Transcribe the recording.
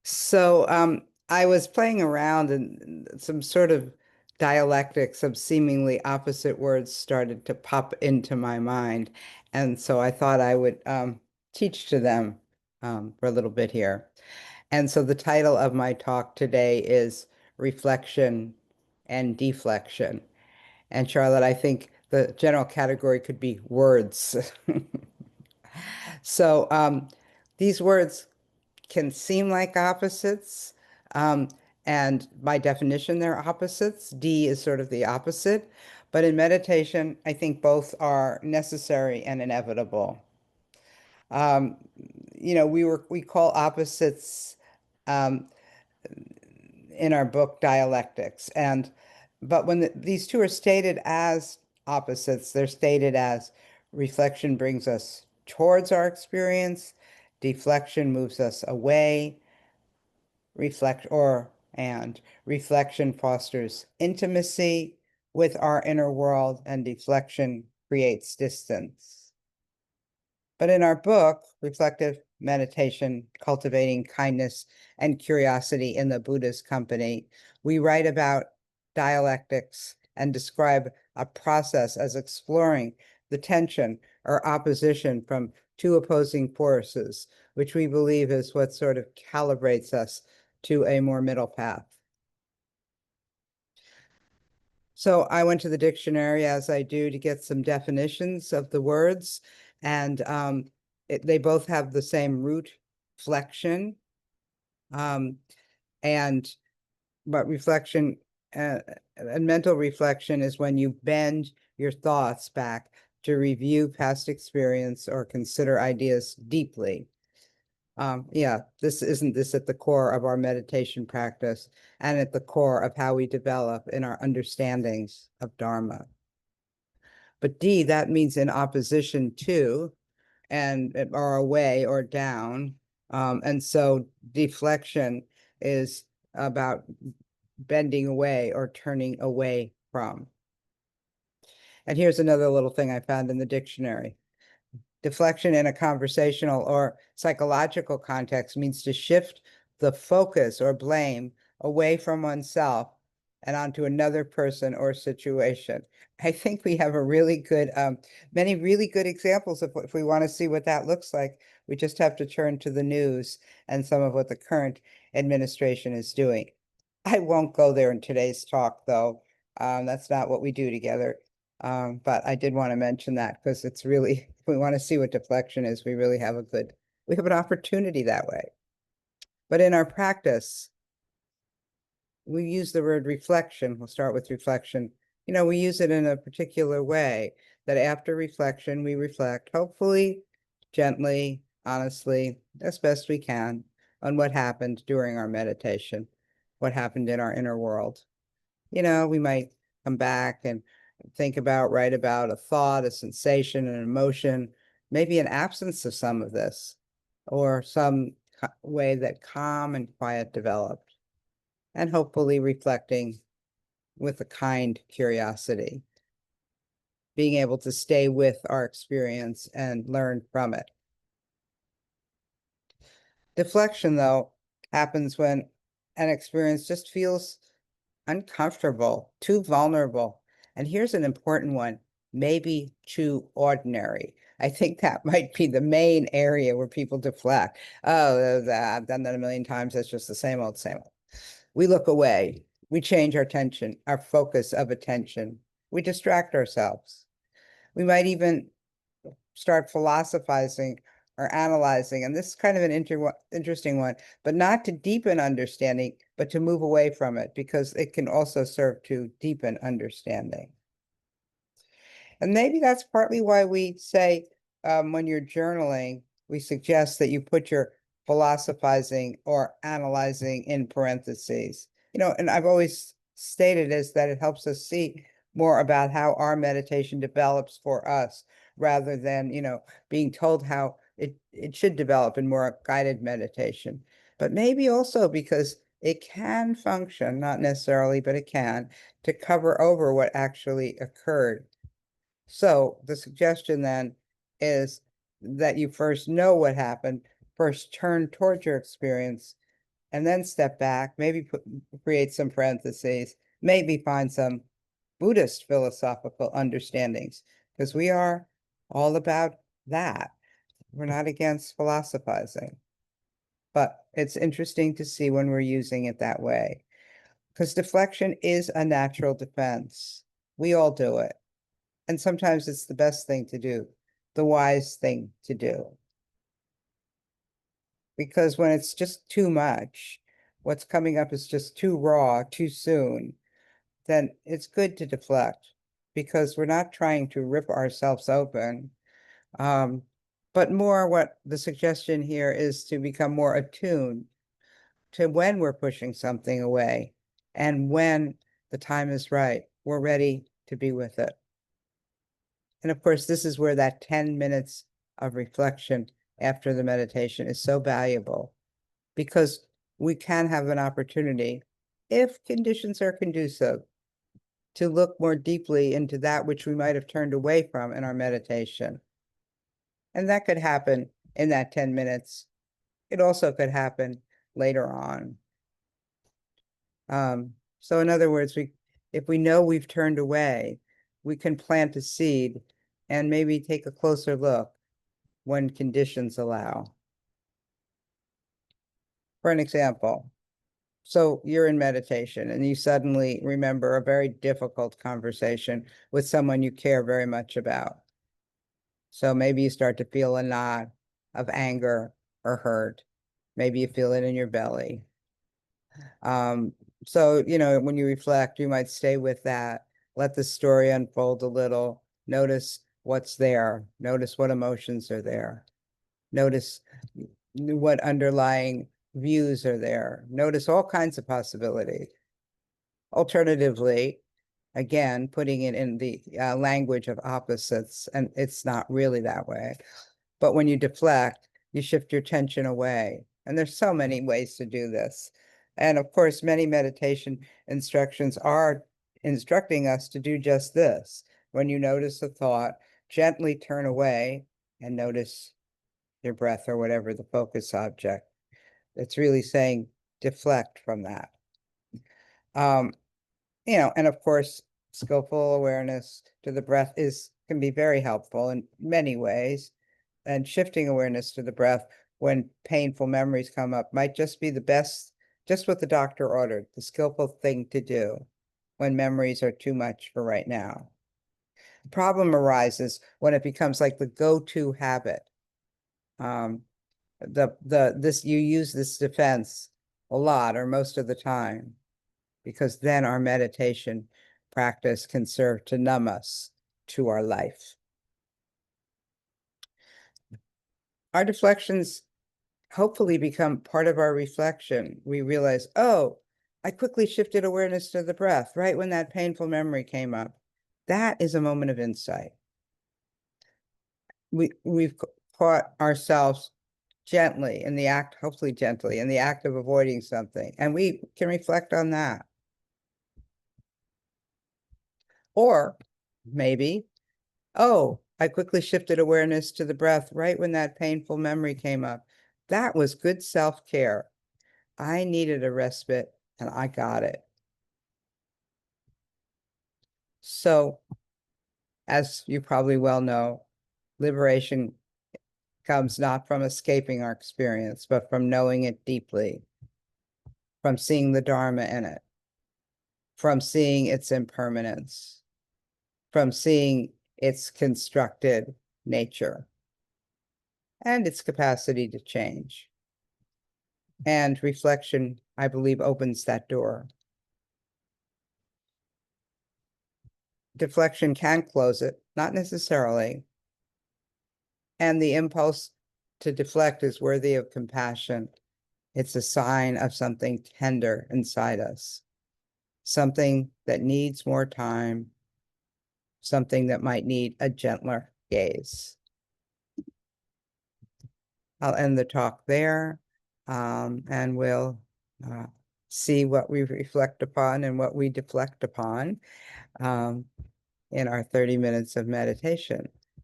So I was playing around and some sort of dialectics of seemingly opposite words started to pop into my mind. And so I thought I would teach to them for a little bit here. And so the title of my talk today is Reflection and Deflection. And Charlotte, I think the general category could be words. So these words can seem like opposites. Um, and by definition, they're opposites. D is sort of the opposite. But in meditation, I think both are necessary and inevitable. Um, we call opposites um, in our book dialectics. But when these two are stated as opposites, they're stated as reflection brings us towards our experience, deflection moves us away, reflect or and reflection fosters intimacy with our inner world, and deflection creates distance. But in our book, Reflective Meditation, Cultivating Kindness and Curiosity in the Buddhist Company, we write about dialectics and describe a process as exploring the tension or opposition from two opposing forces, which we believe is what sort of calibrates us to a more middle path. So I went to the dictionary, as I do, to get some definitions of the words, and they both have the same root, flexion, um, and but reflection and mental reflection is when you bend your thoughts back to review past experience or consider ideas deeply. Yeah, isn't this at the core of our meditation practice and at the core of how we develop in our understandings of Dharma. But D, that means in opposition to, and or away or down. And so deflection is about bending away or turning away from. And here's another little thing I found in the dictionary. Deflection in a conversational or psychological context means to shift the focus or blame away from oneself and onto another person or situation. I think we have a really good, many really good examples of what, if we want to see what that looks like, we just have to turn to the news and some of what the current administration is doing. I won't go there in today's talk, though. That's not what we do together. But I did want to mention that because it's really, if we want to see what deflection is, we have an opportunity that way. But in our practice, we use the word reflection. We'll start with reflection. We use it in a particular way that after reflection, we reflect, hopefully, gently, honestly, as best we can, on what happened during our meditation, what happened in our inner world. We might come back and write about a thought, a sensation, an emotion, maybe an absence of some of this, or some way that calm and quiet developed, and hopefully reflecting with a kind curiosity, being able to stay with our experience and learn from it. Deflection, though, happens when an experience just feels uncomfortable, too vulnerable. And here's an important one, maybe too ordinary. I think that might be the main area where people deflect. Oh, I've done that a million times. It's just the same old, same old. We look away. We change our attention, our focus of attention. We distract ourselves. We might even start philosophizing or analyzing. And this is kind of an interesting one, but not to deepen understanding, but to move away from it because it can also serve to deepen understanding. And maybe that's partly why we say when you're journaling, we suggest that you put your philosophizing or analyzing in parentheses. And I've always stated is that it helps us see more about how our meditation develops for us rather than, being told how it should develop in more guided meditation. But maybe also because it can function, not necessarily, but it can, to cover over what actually occurred. So the suggestion then is that you first know what happened, first turn towards your experience, and then step back, maybe create some parentheses, maybe find some Buddhist philosophical understandings, because we are all about that. We're not against philosophizing, but it's interesting to see when we're using it that way, because deflection is a natural defense. We all do it. And sometimes it's the best thing to do, the wise thing to do. Because when it's just too much, what's coming up is just too raw, too soon, then it's good to deflect, because we're not trying to rip ourselves open. But more, what the suggestion here is to become more attuned to when we're pushing something away, and when the time is right, we're ready to be with it. And of course, this is where that 10 minutes of reflection after the meditation is so valuable, because we can have an opportunity, if conditions are conducive, to look more deeply into that which we might have turned away from in our meditation. And that could happen in that 10 minutes. It also could happen later on. So in other words, if we know we've turned away, we can plant a seed and maybe take a closer look when conditions allow. For an example, so you're in meditation and you suddenly remember a very difficult conversation with someone you care very much about. So maybe you start to feel a knot of anger or hurt. Maybe you feel it in your belly. So, when you reflect, you might stay with that, let the story unfold a little, notice what's there, notice what emotions are there, notice what underlying views are there, notice all kinds of possibilities. Alternatively, again, putting it in the language of opposites, and it's not really that way. But when you deflect, you shift your tension away. And there's so many ways to do this. And of course, many meditation instructions are instructing us to do just this. When you notice a thought, gently turn away and notice your breath or whatever the focus object. It's really saying deflect from that. And of course, skillful awareness to the breath can be very helpful in many ways. And shifting awareness to the breath when painful memories come up might just be the best, just what the doctor ordered, the skillful thing to do when memories are too much for right now. The problem arises when it becomes like the go-to habit. You use this defense a lot or most of the time, because then our meditation practice can serve to numb us to our life. Our deflections hopefully become part of our reflection. We realize, oh, I quickly shifted awareness to the breath right when that painful memory came up. That is a moment of insight. We've caught ourselves gently in the act, hopefully gently, in the act of avoiding something, and we can reflect on that. Or maybe, oh, I quickly shifted awareness to the breath right when that painful memory came up. That was good self-care. I needed a respite and I got it. So, as you probably well know, liberation comes not from escaping our experience, but from knowing it deeply, from seeing the Dharma in it, from seeing its impermanence, from seeing its constructed nature and its capacity to change. And reflection, I believe, opens that door. Deflection can close it, not necessarily. And the impulse to deflect is worthy of compassion. It's a sign of something tender inside us, something that needs more time, something that might need a gentler gaze. I'll end the talk there, and we'll see what we reflect upon and what we deflect upon in our 30 minutes of meditation.